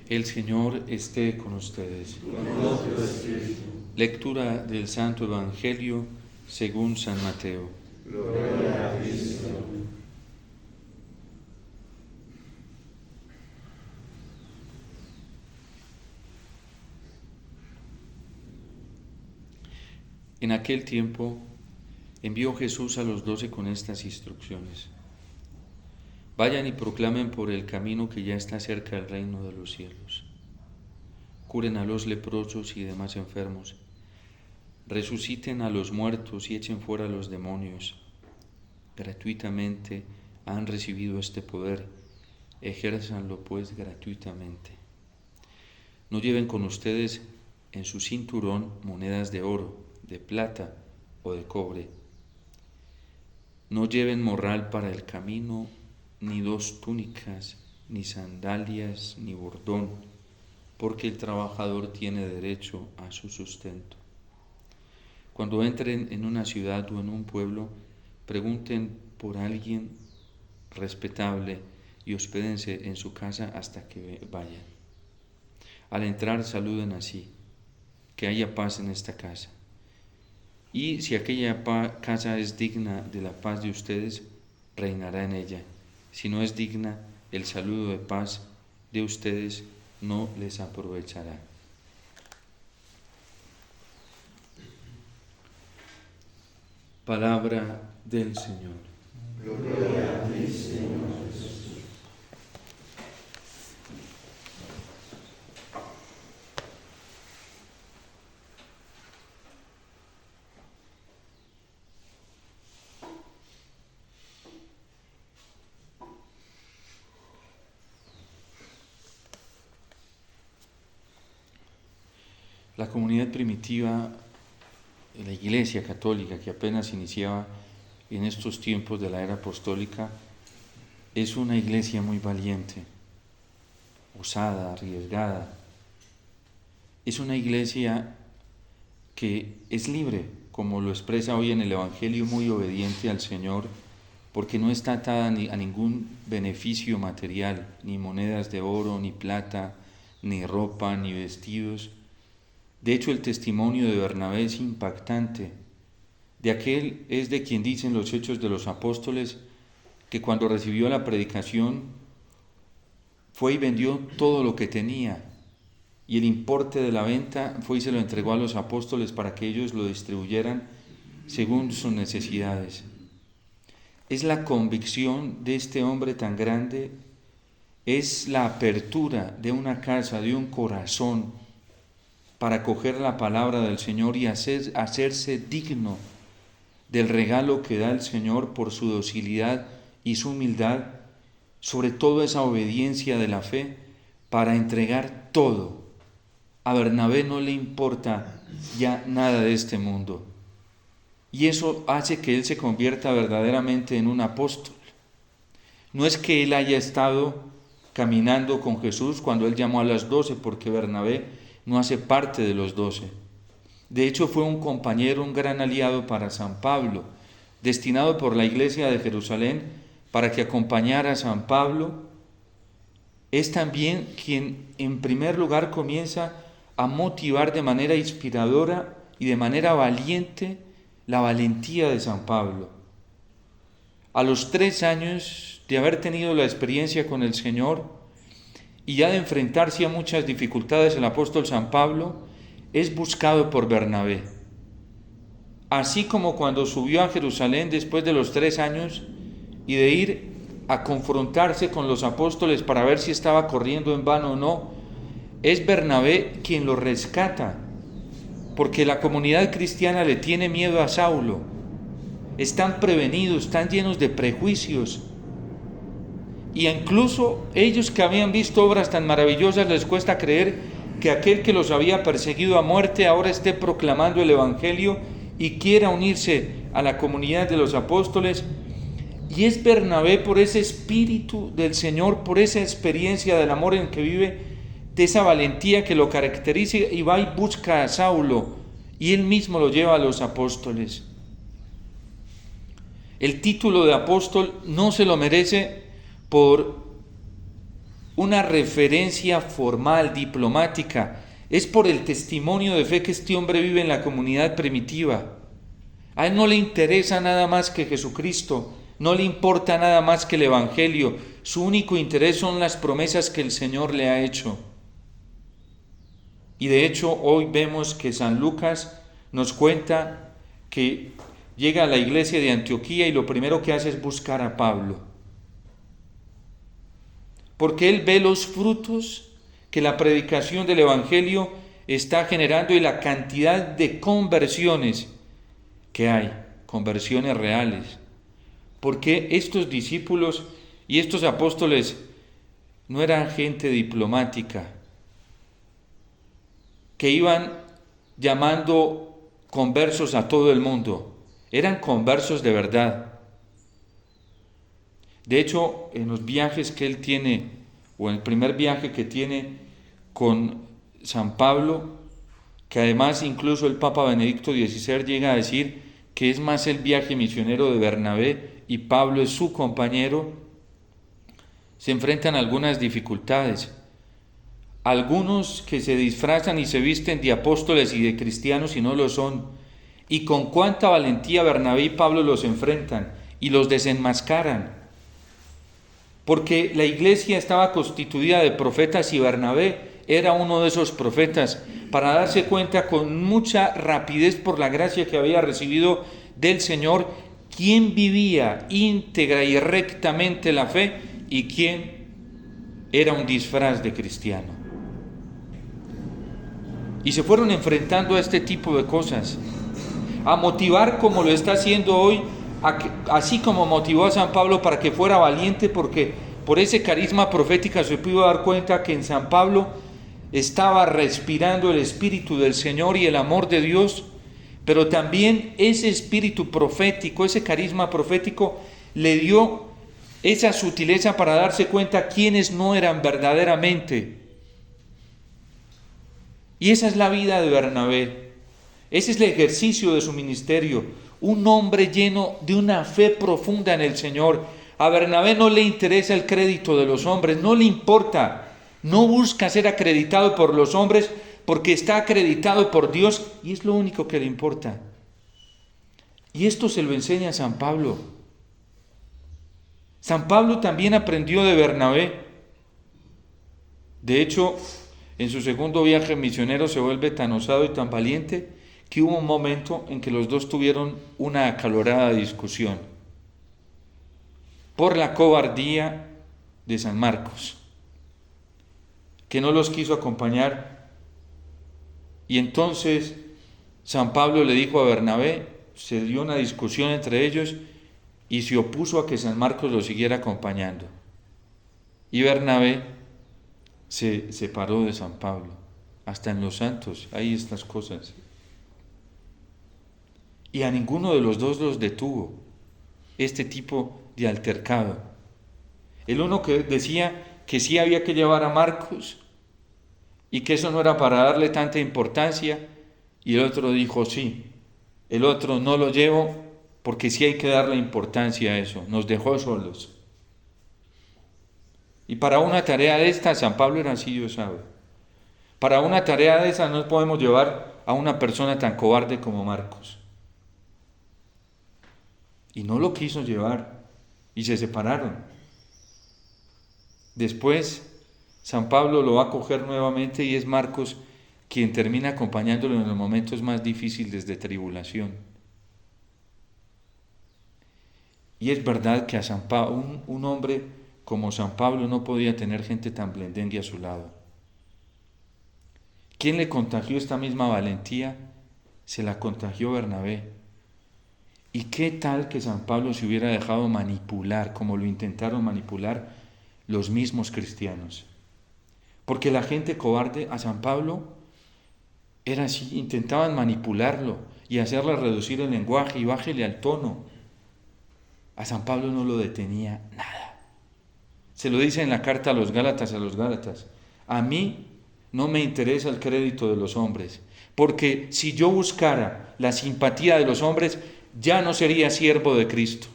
El Señor esté con ustedes. Con tu espíritu. Lectura del Santo Evangelio según San Mateo. Gloria a Cristo. En aquel tiempo envió Jesús a los 12 con estas instrucciones. Vayan y proclamen por el camino que ya está cerca el reino de los cielos. Curen a los leprosos y demás enfermos. Resuciten a los muertos y echen fuera a los demonios. Gratuitamente han recibido este poder. Ejérzanlo pues gratuitamente. No lleven con ustedes en su cinturón monedas de oro, de plata o de cobre. No lleven morral para el camino, ni 2 túnicas, ni sandalias, ni bordón, porque el trabajador tiene derecho a su sustento. Cuando entren en una ciudad o en un pueblo, pregunten por alguien respetable y hospédense en su casa hasta que vayan. Al entrar saluden así: que haya paz en esta casa. Y si aquella casa es digna de la paz de ustedes, reinará en ella. Si no es digna, el saludo de paz de ustedes no les aprovechará. Palabra del Señor. Gloria a ti, Señor Jesús. La comunidad primitiva, la Iglesia católica que apenas iniciaba en estos tiempos de la era apostólica, es una iglesia muy valiente, osada, arriesgada. Es una iglesia que es libre, como lo expresa hoy en el Evangelio, muy obediente al Señor, porque no está atada a ningún beneficio material, ni monedas de oro, ni plata, ni ropa, ni vestidos. De hecho, el testimonio de Bernabé es impactante. De aquel es de quien dicen los Hechos de los Apóstoles que cuando recibió la predicación fue y vendió todo lo que tenía, y el importe de la venta fue y se lo entregó a los apóstoles para que ellos lo distribuyeran según sus necesidades. Es la convicción de este hombre tan grande, es la apertura de una casa, de un corazón, para acoger la palabra del Señor y hacerse digno del regalo que da el Señor por su docilidad y su humildad, sobre todo esa obediencia de la fe, para entregar todo. A Bernabé no le importa ya nada de este mundo. Y eso hace que él se convierta verdaderamente en un apóstol. No es que él haya estado caminando con Jesús cuando él llamó a las 12, porque Bernabé no hace parte de los 12. De hecho, fue un compañero, un gran aliado para San Pablo, destinado por la Iglesia de Jerusalén para que acompañara a San Pablo. Es también quien en primer lugar comienza a motivar de manera inspiradora y de manera valiente la valentía de San Pablo. A los 3 años de haber tenido la experiencia con el Señor y ya de enfrentarse a muchas dificultades, el apóstol San Pablo es buscado por Bernabé. Así como cuando subió a Jerusalén después de los 3 años y de ir a confrontarse con los apóstoles para ver si estaba corriendo en vano o no, es Bernabé quien lo rescata, porque la comunidad cristiana le tiene miedo a Saulo. Están prevenidos, están llenos de prejuicios. Y incluso ellos que habían visto obras tan maravillosas les cuesta creer que aquel que los había perseguido a muerte ahora esté proclamando el Evangelio y quiera unirse a la comunidad de los apóstoles. Y es Bernabé, por ese espíritu del Señor, por esa experiencia del amor en que vive, de esa valentía que lo caracteriza, y va y busca a Saulo y él mismo lo lleva a los apóstoles. El título de apóstol no se lo merece por una referencia formal, diplomática. Es por el testimonio de fe que este hombre vive en la comunidad primitiva. A él no le interesa nada más que Jesucristo, no le importa nada más que el Evangelio. Su único interés son las promesas que el Señor le ha hecho. Y de hecho hoy vemos que San Lucas nos cuenta que llega a la iglesia de Antioquía y lo primero que hace es buscar a Pablo. Porque él ve los frutos que la predicación del Evangelio está generando y la cantidad de conversiones que hay, conversiones reales. Porque estos discípulos y estos apóstoles no eran gente diplomática, que iban llamando conversos a todo el mundo. Eran conversos de verdad. De hecho, en los viajes que él tiene, o en el primer viaje que tiene con San Pablo, que además incluso el Papa Benedicto XVI llega a decir que es más el viaje misionero de Bernabé y Pablo es su compañero, se enfrentan a algunas dificultades. Algunos que se disfrazan y se visten de apóstoles y de cristianos y no lo son. Y con cuánta valentía Bernabé y Pablo los enfrentan y los desenmascaran. Porque la iglesia estaba constituida de profetas y Bernabé era uno de esos profetas, para darse cuenta con mucha rapidez por la gracia que había recibido del Señor, quién vivía íntegra y rectamente la fe y quién era un disfraz de cristiano. Y se fueron enfrentando a este tipo de cosas, a motivar como lo está haciendo hoy, así como motivó a San Pablo para que fuera valiente, porque por ese carisma profético se pudo dar cuenta que en San Pablo estaba respirando el Espíritu del Señor y el amor de Dios, pero también ese espíritu profético, ese carisma profético le dio esa sutileza para darse cuenta quiénes no eran verdaderamente. Y esa es la vida de Bernabé, ese es el ejercicio de su ministerio, un hombre lleno de una fe profunda en el Señor. A Bernabé no le interesa el crédito de los hombres, no le importa. No busca ser acreditado por los hombres porque está acreditado por Dios y es lo único que le importa. Y esto se lo enseña San Pablo. San Pablo también aprendió de Bernabé. De hecho, en su segundo viaje misionero se vuelve tan osado y tan valiente que hubo un momento en que los dos tuvieron una acalorada discusión por la cobardía de San Marcos, que no los quiso acompañar. Y entonces San Pablo le dijo a Bernabé, se dio una discusión entre ellos y se opuso a que San Marcos lo siguiera acompañando. Y Bernabé se separó de San Pablo. Hasta en los santos hay estas cosas. Y a ninguno de los dos los detuvo este tipo de altercado. El uno que decía que sí había que llevar a Marcos y que eso no era para darle tanta importancia, y el otro dijo sí, el otro no lo llevo porque sí hay que darle importancia a eso, nos dejó solos. Y para una tarea de esta, San Pablo era así, Dios sabe, para una tarea de esa no podemos llevar a una persona tan cobarde como Marcos. Y no lo quiso llevar y se separaron. Después San Pablo lo va a coger nuevamente y es Marcos quien termina acompañándolo en los momentos más difíciles de tribulación. Y es verdad que a San Pablo, un hombre como San Pablo no podía tener gente tan blendengue a su lado. ¿Quién le contagió esta misma valentía? Se la contagió Bernabé. ¿Y qué tal que San Pablo se hubiera dejado manipular, como lo intentaron manipular los mismos cristianos? Porque la gente cobarde a San Pablo era así, intentaban manipularlo y hacerle reducir el lenguaje y bájele al tono. A San Pablo no lo detenía nada. Se lo dice en la carta a los Gálatas, a mí no me interesa el crédito de los hombres, porque si yo buscara la simpatía de los hombres, ya no sería siervo de Cristo,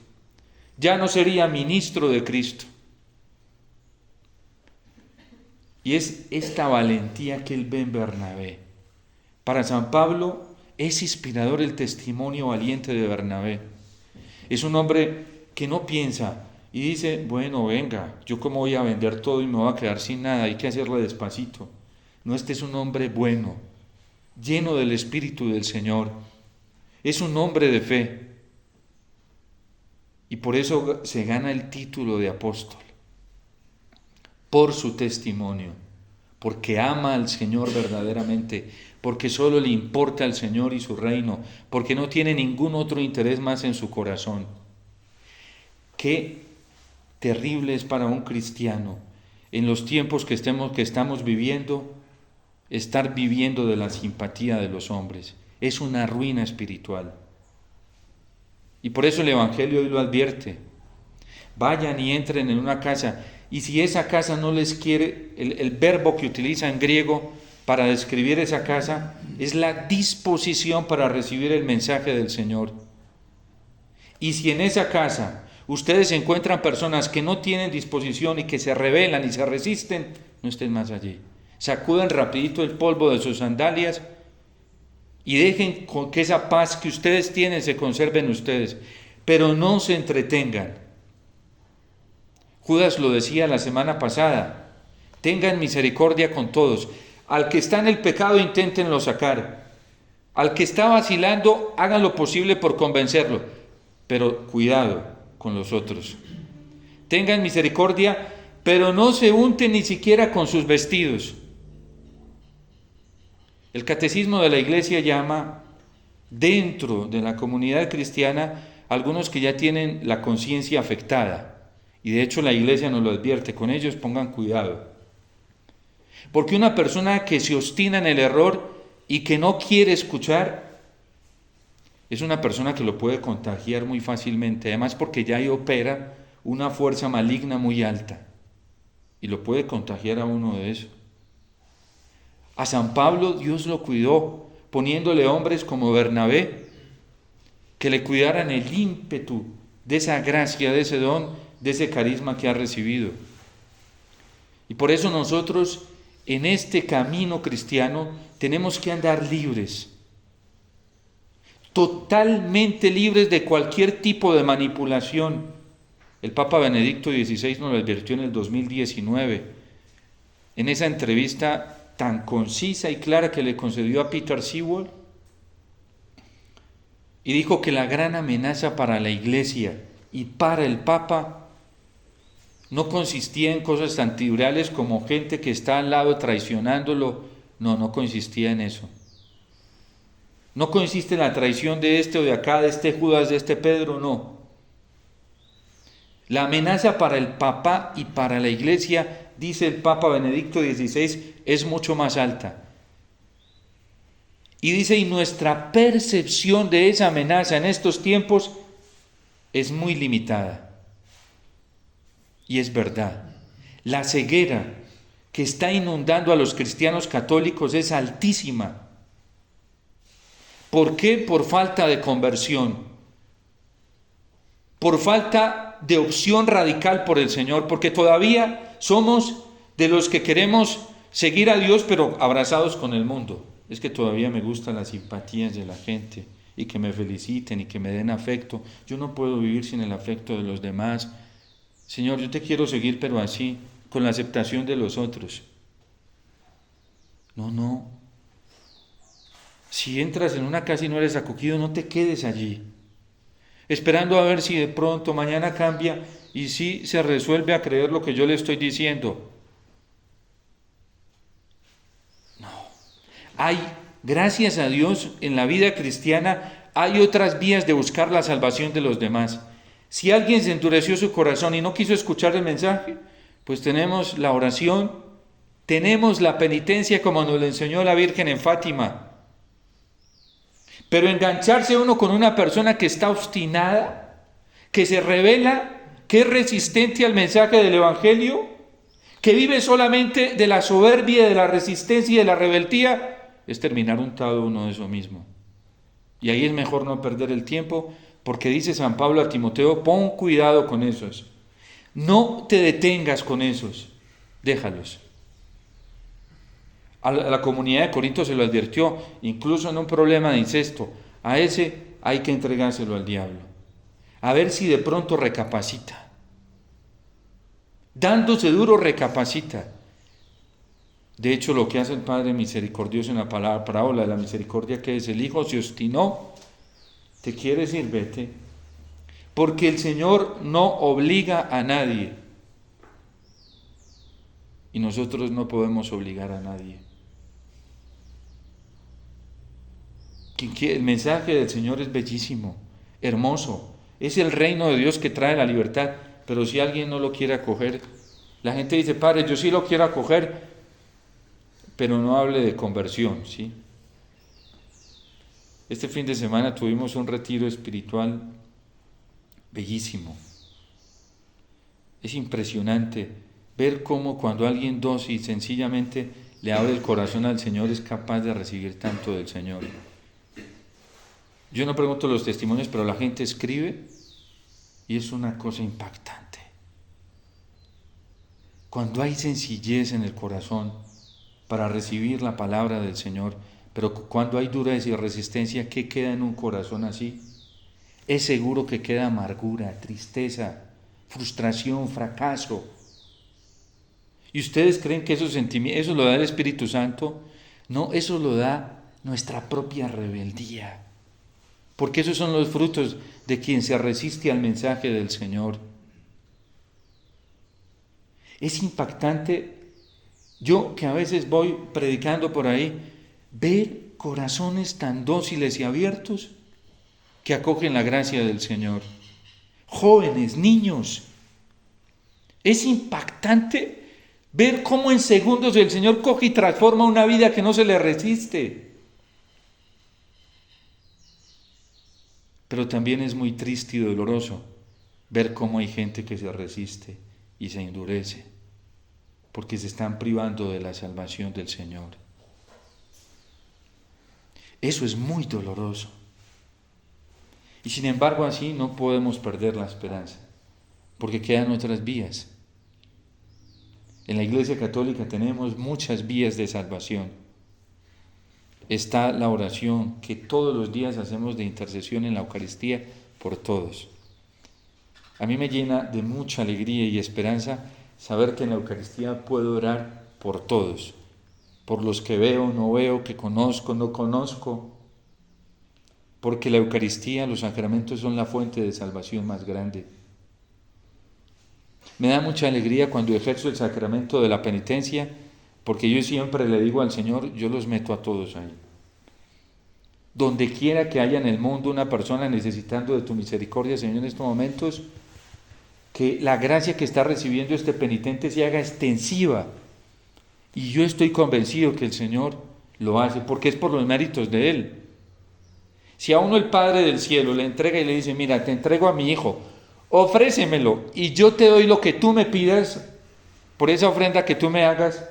ya no sería ministro de Cristo. Y es esta valentía que él ve en Bernabé. Para San Pablo es inspirador el testimonio valiente de Bernabé. Es un hombre que no piensa y dice, bueno, venga, yo cómo voy a vender todo y me voy a quedar sin nada, hay que hacerlo despacito. No, este es un hombre bueno, lleno del Espíritu del Señor. Es un hombre de fe. Y por eso se gana el título de apóstol. Por su testimonio. Porque ama al Señor verdaderamente. Porque solo le importa al Señor y su reino. Porque no tiene ningún otro interés más en su corazón. Qué terrible es para un cristiano en los tiempos que estamos viviendo, estar viviendo de la simpatía de los hombres. Es una ruina espiritual. Y por eso el Evangelio hoy lo advierte. Vayan y entren en una casa, y si esa casa no les quiere, el verbo que utiliza en griego para describir esa casa es la disposición para recibir el mensaje del Señor. Y si en esa casa ustedes encuentran personas que no tienen disposición y que se rebelan y se resisten, no estén más allí. Sacudan rapidito el polvo de sus sandalias y dejen que esa paz que ustedes tienen se conserve en ustedes, pero no se entretengan. Judas lo decía la semana pasada, tengan misericordia con todos. Al que está en el pecado, inténtenlo sacar. Al que está vacilando, hagan lo posible por convencerlo, pero cuidado con los otros. Tengan misericordia, pero no se unten ni siquiera con sus vestidos. El catecismo de la Iglesia llama dentro de la comunidad cristiana algunos que ya tienen la conciencia afectada, y de hecho la Iglesia nos lo advierte, con ellos pongan cuidado. Porque una persona que se obstina en el error y que no quiere escuchar, es una persona que lo puede contagiar muy fácilmente, además porque ya ahí opera una fuerza maligna muy alta, y lo puede contagiar a uno de eso. A San Pablo Dios lo cuidó, poniéndole hombres como Bernabé, que le cuidaran el ímpetu de esa gracia, de ese don, de ese carisma que ha recibido. Y por eso nosotros, en este camino cristiano, tenemos que andar libres, totalmente libres de cualquier tipo de manipulación. El Papa Benedicto XVI nos lo advirtió en el 2019, en esa entrevista tan concisa y clara que le concedió a Peter Sewell, y dijo que la gran amenaza para la Iglesia y para el Papa no consistía en cosas tan triviales como gente que está al lado traicionándolo. No consistía en eso. No consiste en la traición de este o de acá, de este Judas, de este Pedro, no. La amenaza para el Papa y para la Iglesia, dice el Papa Benedicto XVI, es mucho más alta. Y dice, y nuestra percepción de esa amenaza en estos tiempos es muy limitada. Y es verdad. La ceguera que está inundando a los cristianos católicos es altísima. ¿Por qué? Por falta de conversión. Por falta de opción radical por el Señor, porque todavía somos de los que queremos seguir a Dios, pero abrazados con el mundo. Es que todavía me gustan las simpatías de la gente y que me feliciten y que me den afecto. Yo no puedo vivir sin el afecto de los demás. Señor, yo te quiero seguir, pero así, con la aceptación de los otros. No. Si entras en una casa y no eres acogido, no te quedes allí, esperando a ver si de pronto mañana cambia y si se resuelve a creer lo que yo le estoy diciendo. No. Hay, gracias a Dios, en la vida cristiana hay otras vías de buscar la salvación de los demás. Si alguien se endureció su corazón y no quiso escuchar el mensaje, pues tenemos la oración, tenemos la penitencia como nos lo enseñó la Virgen en Fátima. Pero engancharse uno con una persona que está obstinada, que se rebela, que es resistente al mensaje del Evangelio, que vive solamente de la soberbia, de la resistencia y de la rebeldía, es terminar untado uno de eso mismo. Y ahí es mejor no perder el tiempo, porque dice San Pablo a Timoteo, pon cuidado con esos. No te detengas con esos, déjalos. A la comunidad de Corinto se lo advirtió, incluso en un problema de incesto. A ese hay que entregárselo al diablo. A ver si de pronto recapacita. Dándose duro recapacita. De hecho, lo que hace el Padre misericordioso en la parábola de la misericordia, que es: el hijo se obstinó, te quieres ir, vete. Porque el Señor no obliga a nadie. Y nosotros no podemos obligar a nadie. El mensaje del Señor es bellísimo, hermoso. Es el reino de Dios que trae la libertad. Pero si alguien no lo quiere acoger, la gente dice: Padre, yo sí lo quiero acoger, pero no hable de conversión, ¿sí? Este fin de semana tuvimos un retiro espiritual bellísimo. Es impresionante ver cómo cuando alguien dócil sencillamente le abre el corazón al Señor es capaz de recibir tanto del Señor. Yo no pregunto los testimonios, pero la gente escribe y es una cosa impactante. Cuando hay sencillez en el corazón para recibir la palabra del Señor, pero cuando hay dureza y resistencia, ¿qué queda en un corazón así? Es seguro que queda amargura, tristeza, frustración, fracaso. ¿Y ustedes creen que esos sentimientos, eso lo da el Espíritu Santo? No, eso lo da nuestra propia rebeldía. Porque esos son los frutos de quien se resiste al mensaje del Señor. Es impactante, yo que a veces voy predicando por ahí, ver corazones tan dóciles y abiertos que acogen la gracia del Señor. Jóvenes, niños. Es impactante ver cómo en segundos el Señor coge y transforma una vida que no se le resiste. Pero también es muy triste y doloroso ver cómo hay gente que se resiste y se endurece, porque se están privando de la salvación del Señor. Eso es muy doloroso. Y sin embargo, así no podemos perder la esperanza, porque quedan otras vías. En la Iglesia Católica tenemos muchas vías de salvación. Está la oración que todos los días hacemos de intercesión en la Eucaristía por todos. A mí me llena de mucha alegría y esperanza saber que en la Eucaristía puedo orar por todos, por los que veo, no veo, que conozco, no conozco, porque la Eucaristía, los sacramentos son la fuente de salvación más grande. Me da mucha alegría cuando ejerzo el sacramento de la penitencia, porque yo siempre le digo al Señor: yo los meto a todos ahí. Donde quiera que haya en el mundo una persona necesitando de tu misericordia, Señor, en estos momentos, que la gracia que está recibiendo este penitente se haga extensiva. Y yo estoy convencido que el Señor lo hace, porque es por los méritos de Él. Si a uno el Padre del cielo le entrega y le dice: mira, te entrego a mi hijo, ofrécemelo y yo te doy lo que tú me pidas por esa ofrenda que tú me hagas,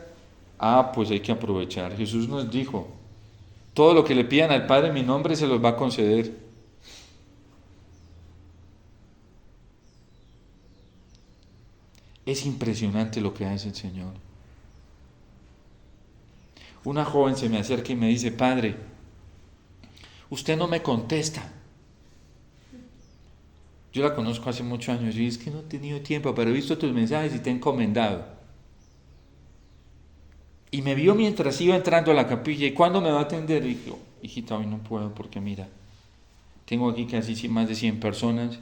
pues hay que aprovechar. Jesús nos dijo: todo lo que le pidan al Padre en mi nombre se los va a conceder. Es impresionante lo que hace el Señor. Una joven se me acerca y me dice: Padre, usted no me contesta. Yo la conozco hace muchos años y es que no he tenido tiempo, pero he visto tus mensajes y te he encomendado. Y me vio mientras iba entrando a la capilla: ¿y cuándo me va a atender? Y dijo: hijita, hoy no puedo porque mira, tengo aquí casi más de 100 personas.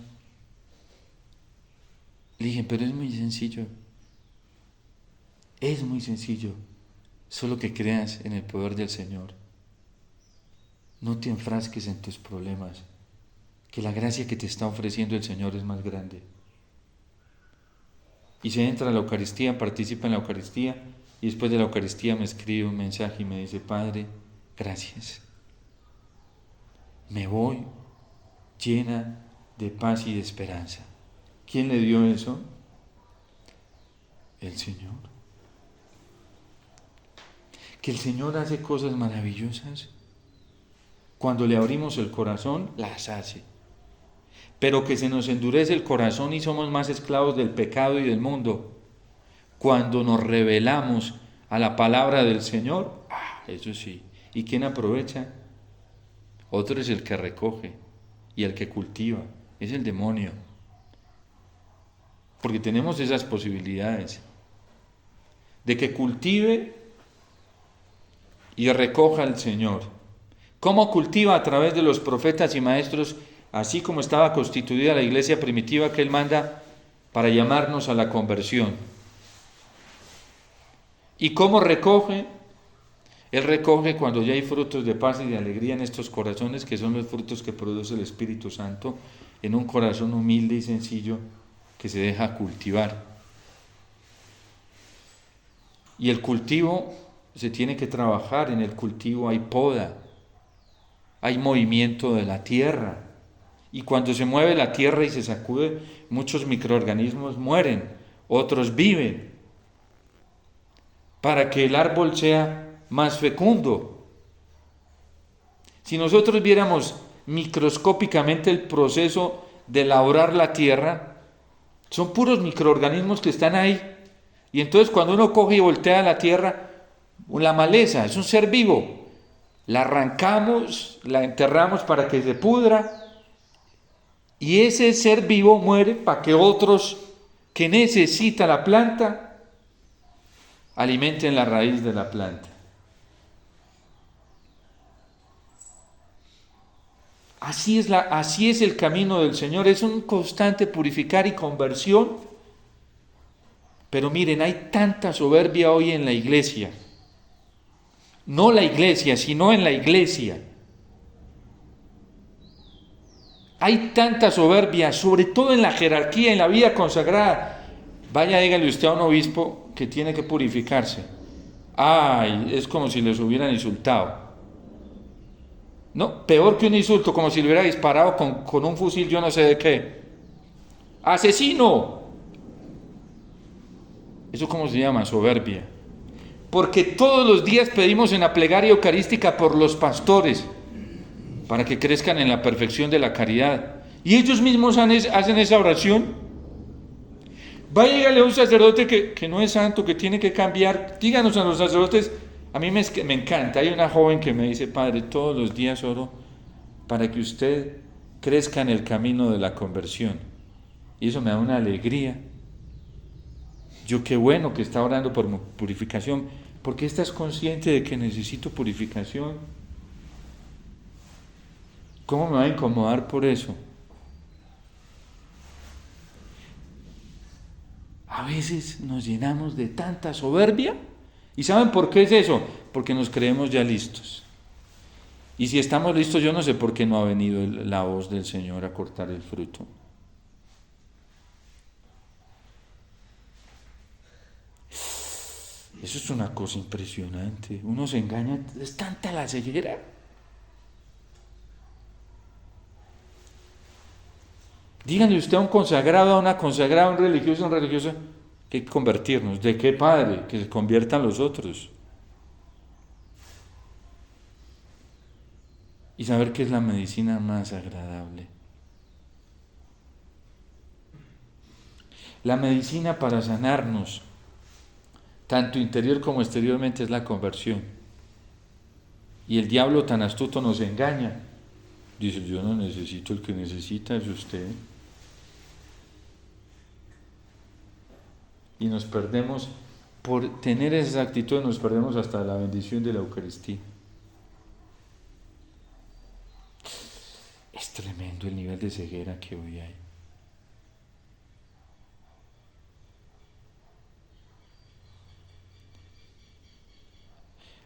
Le dije: pero es muy sencillo. Es muy sencillo. Solo que creas en el poder del Señor. No te enfrasques en tus problemas, que la gracia que te está ofreciendo el Señor es más grande. Y se entra a la Eucaristía, participa en la Eucaristía, y después de la Eucaristía me escribe un mensaje y me dice: Padre, gracias. Me voy llena de paz y de esperanza. ¿Quién le dio eso? El Señor. Que el Señor hace cosas maravillosas. Cuando le abrimos el corazón, las hace. Pero que se nos endurece el corazón y somos más esclavos del pecado y del mundo. Cuando nos rebelamos a la palabra del Señor, eso sí. ¿Y quién aprovecha? Otro es el que recoge y el que cultiva, es el demonio. Porque tenemos esas posibilidades de que cultive y recoja el Señor. ¿Cómo cultiva? A través de los profetas y maestros, así como estaba constituida la iglesia primitiva que Él manda para llamarnos a la conversión. ¿Y cómo recoge? Él recoge cuando ya hay frutos de paz y de alegría en estos corazones, que son los frutos que produce el Espíritu Santo, en un corazón humilde y sencillo que se deja cultivar. Y el cultivo se tiene que trabajar, en el cultivo hay poda, hay movimiento de la tierra. Y cuando se mueve la tierra y se sacude, muchos microorganismos mueren, otros viven, para que el árbol sea más fecundo. Si nosotros viéramos microscópicamente el proceso de labrar la tierra, son puros microorganismos que están ahí. Y entonces cuando uno coge y voltea la tierra, la maleza es un ser vivo. La arrancamos, la enterramos para que se pudra, y ese ser vivo muere para que otros que necesita la planta alimenten la raíz de la planta. Así es el camino del Señor, es un constante purificar y conversión. Pero miren, hay tanta soberbia hoy en la iglesia. No la iglesia, sino en la iglesia. Hay tanta soberbia, sobre todo en la jerarquía, en la vida consagrada. Vaya, dígale usted a un obispo que tiene que purificarse. Ay, es como si les hubieran insultado. No, peor que un insulto, como si le hubiera disparado con un fusil, yo no sé de qué. ¡Asesino! ¿Eso cómo se llama? Soberbia. Porque todos los días pedimos en la plegaria eucarística por los pastores, para que crezcan en la perfección de la caridad. Y ellos mismos hacen esa oración. Va a llegarle a un sacerdote que no es santo, que tiene que cambiar. Díganos a los sacerdotes, a mí me encanta. Hay una joven que me dice: Padre, todos los días oro para que usted crezca en el camino de la conversión. Y eso me da una alegría. Yo qué bueno que está orando por mi purificación, porque estás consciente de que necesito purificación. ¿Cómo me va a incomodar por eso? A veces nos llenamos de tanta soberbia. ¿Y saben por qué es eso? Porque nos creemos ya listos. Y si estamos listos, yo no sé por qué no ha venido la voz del Señor a cortar el fruto. Eso es una cosa impresionante. Uno se engaña, es tanta la ceguera. Díganle usted a un consagrado, a una consagrada, a un religioso, que hay que convertirnos. ¿De qué, Padre? Que se conviertan los otros. Y saber que es la medicina más agradable. La medicina para sanarnos, tanto interior como exteriormente, es la conversión. Y el diablo tan astuto nos engaña. Dice: yo no necesito, el que necesita es usted. Y nos perdemos, por tener esa actitud, nos perdemos hasta la bendición de la Eucaristía. Es tremendo el nivel de ceguera que hoy hay.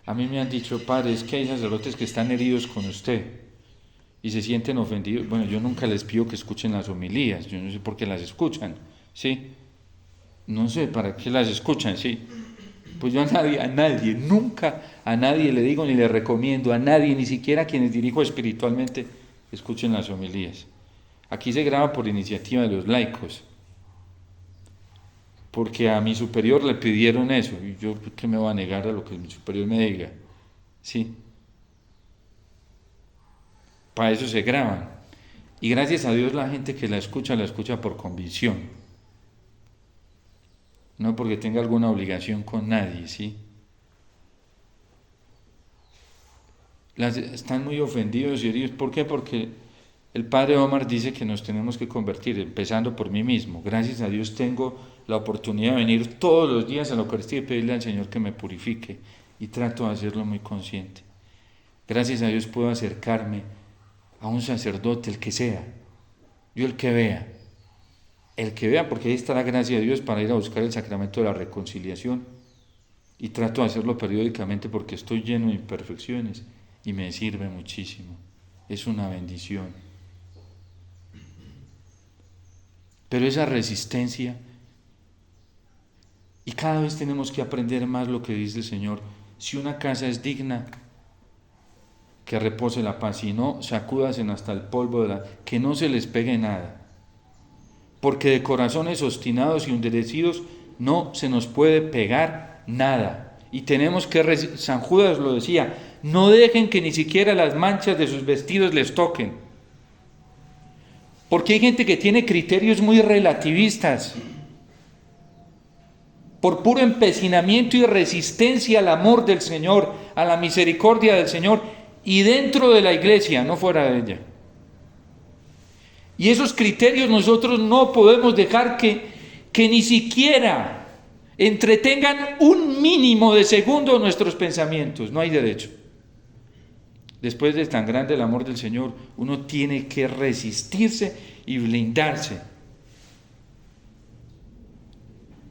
A mí me han dicho: Padre, es que hay sacerdotes que están heridos con usted y se sienten ofendidos. Bueno, yo nunca les pido que escuchen las homilías, yo no sé por qué las escuchan, ¿sí? No sé para qué las escuchan, ¿sí? Pues yo nunca a nadie le digo ni le recomiendo, a nadie, ni siquiera a quienes dirijo espiritualmente, escuchen las homilías. Aquí se graba por iniciativa de los laicos, porque a mi superior le pidieron eso, y yo, ¿qué me voy a negar a lo que mi superior me diga? ¿Sí? Para eso se graban. Y gracias a Dios la gente que la escucha por convicción. No porque tenga alguna obligación con nadie, ¿sí? están muy ofendidos y heridos. ¿Por qué? Porque el padre Omar dice que nos tenemos que convertir, empezando por mí mismo. Gracias a Dios tengo la oportunidad de venir todos los días a la Eucaristía y pedirle al Señor que me purifique, y trato de hacerlo muy consciente. Gracias a Dios puedo acercarme a un sacerdote, el que sea, yo el que vea, porque ahí está la gracia de Dios para ir a buscar el sacramento de la reconciliación, y trato de hacerlo periódicamente porque estoy lleno de imperfecciones y me sirve muchísimo, es una bendición. Pero esa resistencia, y cada vez tenemos que aprender más lo que dice el Señor: si una casa es digna, que repose la paz, si no, sacúdasen hasta el polvo que no se les pegue nada, porque de corazones obstinados y endurecidos no se nos puede pegar nada. Y tenemos que, San Judas lo decía, no dejen que ni siquiera las manchas de sus vestidos les toquen, porque hay gente que tiene criterios muy relativistas, por puro empecinamiento y resistencia al amor del Señor, a la misericordia del Señor, y dentro de la iglesia, no fuera de ella. Y esos criterios nosotros no podemos dejar que ni siquiera entretengan un mínimo de segundo nuestros pensamientos, no hay derecho. Después de tan grande el amor del Señor, uno tiene que resistirse y blindarse,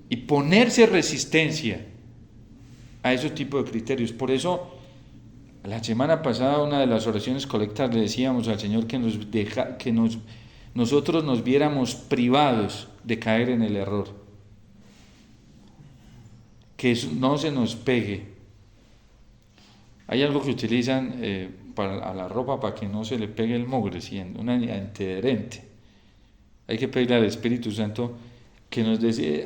y ponerse resistencia a esos tipos de criterios. Por eso, la semana pasada, una de las oraciones colectas, le decíamos al Señor que nosotros nos viéramos privados de caer en el error, que no se nos pegue. Hay algo que utilizan a la ropa para que no se le pegue el mugre, un antiadherente. Hay que pedirle al Espíritu Santo que nos dé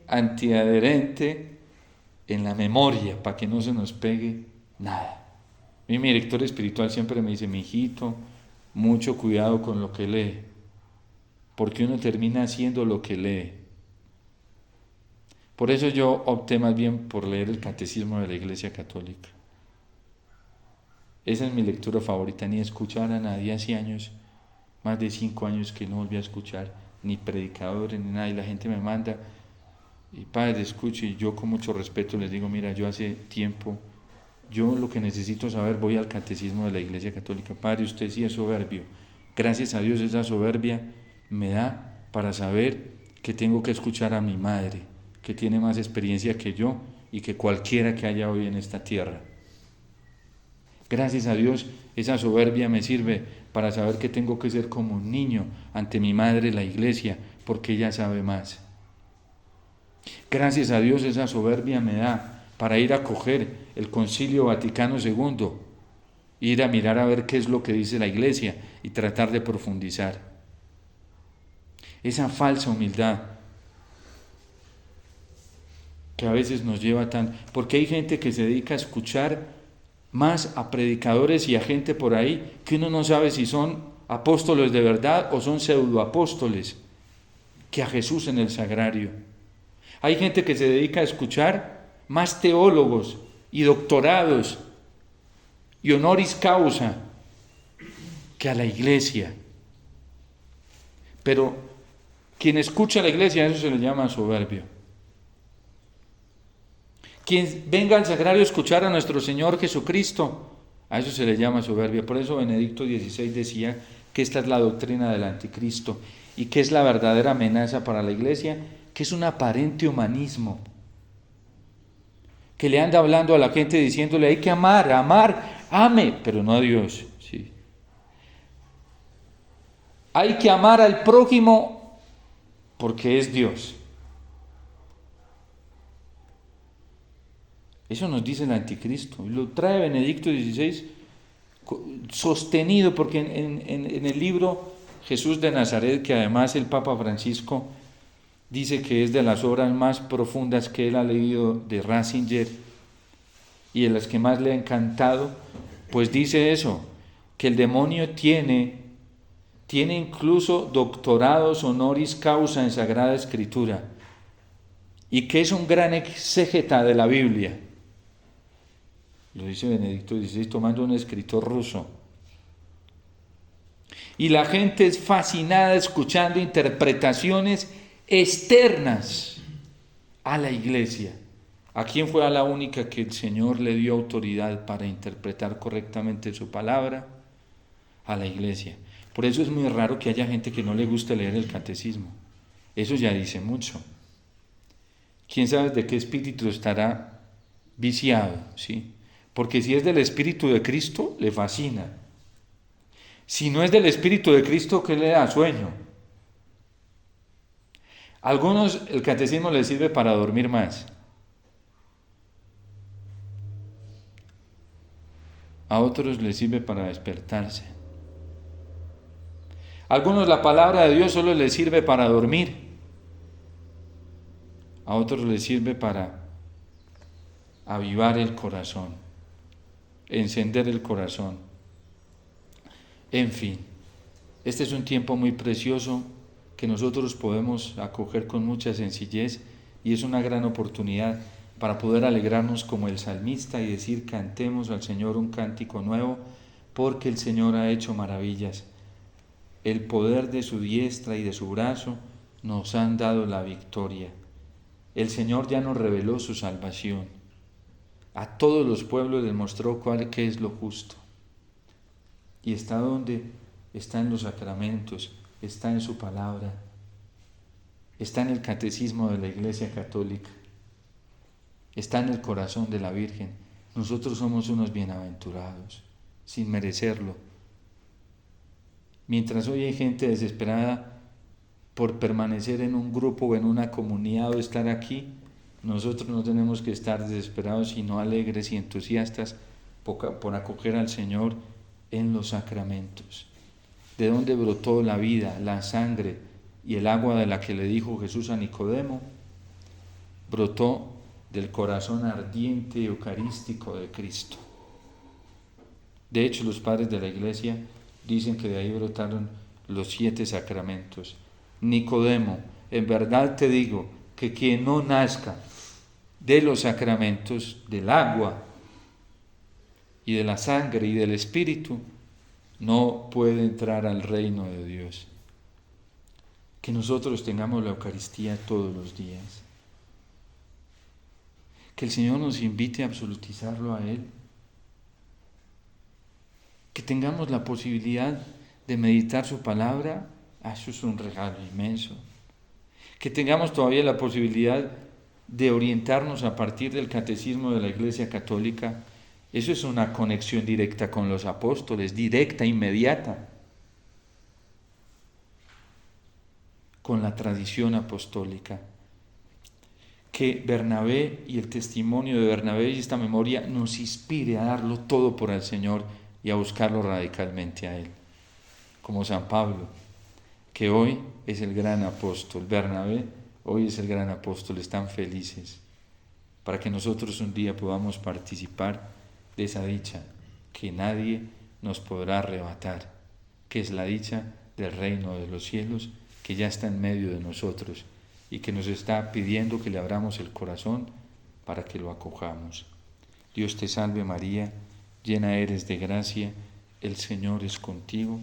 antiadherente en la memoria, para que no se nos pegue nada. Mi director espiritual siempre me dice: mi hijito, mucho cuidado con lo que lee, porque uno termina haciendo lo que lee. Por eso yo opté más bien por leer el Catecismo de la Iglesia Católica. Esa es mi lectura favorita. Ni escuchar a nadie, hace años, más de 5 años que no volví a escuchar ni predicadores ni nada, y la gente me manda: y padre, escuche, y yo con mucho respeto les digo: mira, yo hace tiempo, yo lo que necesito saber, voy al Catecismo de la Iglesia Católica. Padre, usted sí es soberbio. Gracias a Dios esa soberbia me da para saber que tengo que escuchar a mi madre, que tiene más experiencia que yo y que cualquiera que haya hoy en esta tierra. Gracias a Dios esa soberbia me sirve para saber que tengo que ser como un niño ante mi madre, la Iglesia, porque ella sabe más. Gracias a Dios esa soberbia me da para ir a coger el Concilio Vaticano II, ir a mirar a ver qué es lo que dice la Iglesia y tratar de profundizar. Esa falsa humildad que a veces nos lleva tan... Porque hay gente que se dedica a escuchar más a predicadores y a gente por ahí que uno no sabe si son apóstoles de verdad o son pseudoapóstoles, que a Jesús en el sagrario. Hay gente que se dedica a escuchar más teólogos y doctorados y honoris causa que a la Iglesia. Pero quien escucha a la Iglesia, a eso se le llama soberbio. Quien venga al sagrario a escuchar a nuestro Señor Jesucristo, a eso se le llama soberbia. Por eso Benedicto XVI decía que esta es la doctrina del anticristo y que es la verdadera amenaza para la Iglesia, que es un aparente humanismo, que le anda hablando a la gente diciéndole: hay que amar, ame, pero no a Dios. Sí. Hay que amar al prójimo porque es Dios. Eso nos dice el anticristo, y lo trae Benedicto XVI sostenido, porque en el libro Jesús de Nazaret, que además el Papa Francisco dice que es de las obras más profundas que él ha leído de Ratzinger y de las que más le ha encantado, pues dice eso, que el demonio tiene incluso doctorados honoris causa en Sagrada Escritura y que es un gran exégeta de la Biblia. Lo dice Benedicto XVI tomando un escritor ruso. Y la gente es fascinada escuchando interpretaciones externas a la iglesia. ¿A quién fue a la única que el Señor le dio autoridad para interpretar correctamente su palabra? A la iglesia. Por eso es muy raro que haya gente que no le guste leer el catecismo. Eso ya dice mucho. ¿Quién sabe de qué espíritu estará viciado? ¿Sí? Porque si es del Espíritu de Cristo, le fascina. Si no es del Espíritu de Cristo, ¿qué le da? Sueño. A algunos el catecismo les sirve para dormir más. A otros les sirve para despertarse. A algunos la palabra de Dios solo les sirve para dormir. A otros les sirve para avivar el corazón, encender el corazón. En fin, este es un tiempo muy precioso que nosotros podemos acoger con mucha sencillez y es una gran oportunidad para poder alegrarnos como el salmista y decir: cantemos al Señor un cántico nuevo, porque el Señor ha hecho maravillas. El poder de su diestra y de su brazo nos han dado la victoria. El Señor ya nos reveló su salvación. A todos los pueblos les mostró qué es lo justo. ¿Y está dónde? Está en los sacramentos, está en su palabra, está en el catecismo de la Iglesia Católica, está en el corazón de la Virgen. Nosotros somos unos bienaventurados, sin merecerlo. Mientras hoy hay gente desesperada por permanecer en un grupo o en una comunidad o estar aquí, nosotros no tenemos que estar desesperados, sino alegres y entusiastas por acoger al Señor en los sacramentos. ¿De dónde brotó la vida, la sangre y el agua de la que le dijo Jesús a Nicodemo? Brotó del corazón ardiente eucarístico de Cristo. De hecho, los padres de la Iglesia dicen que de ahí brotaron los 7 sacramentos. Nicodemo, en verdad te digo que quien no nazca de los sacramentos, del agua y de la sangre y del Espíritu, no puede entrar al reino de Dios. Que nosotros tengamos la Eucaristía todos los días. Que el Señor nos invite a absolutizarlo a Él. Que tengamos la posibilidad de meditar su palabra, eso es un regalo inmenso. Que tengamos todavía la posibilidad de orientarnos a partir del catecismo de la Iglesia Católica. Eso es una conexión directa con los apóstoles, directa, inmediata, con la tradición apostólica. Que Bernabé y el testimonio de Bernabé y esta memoria nos inspire a darlo todo por el Señor y a buscarlo radicalmente a Él. Como San Pablo, que hoy es el gran apóstol. Bernabé hoy es el gran apóstol. Están felices para que nosotros un día podamos participar de esa dicha que nadie nos podrá arrebatar, que es la dicha del reino de los cielos, que ya está en medio de nosotros y que nos está pidiendo que le abramos el corazón para que lo acojamos. Dios te salve María, llena eres de gracia, el Señor es contigo,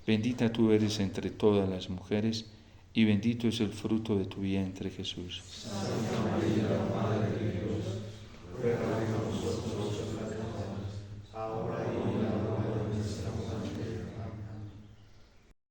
bendita tú eres entre todas las mujeres y bendito es el fruto de tu vientre Jesús. Santa María, Madre de Dios, ruega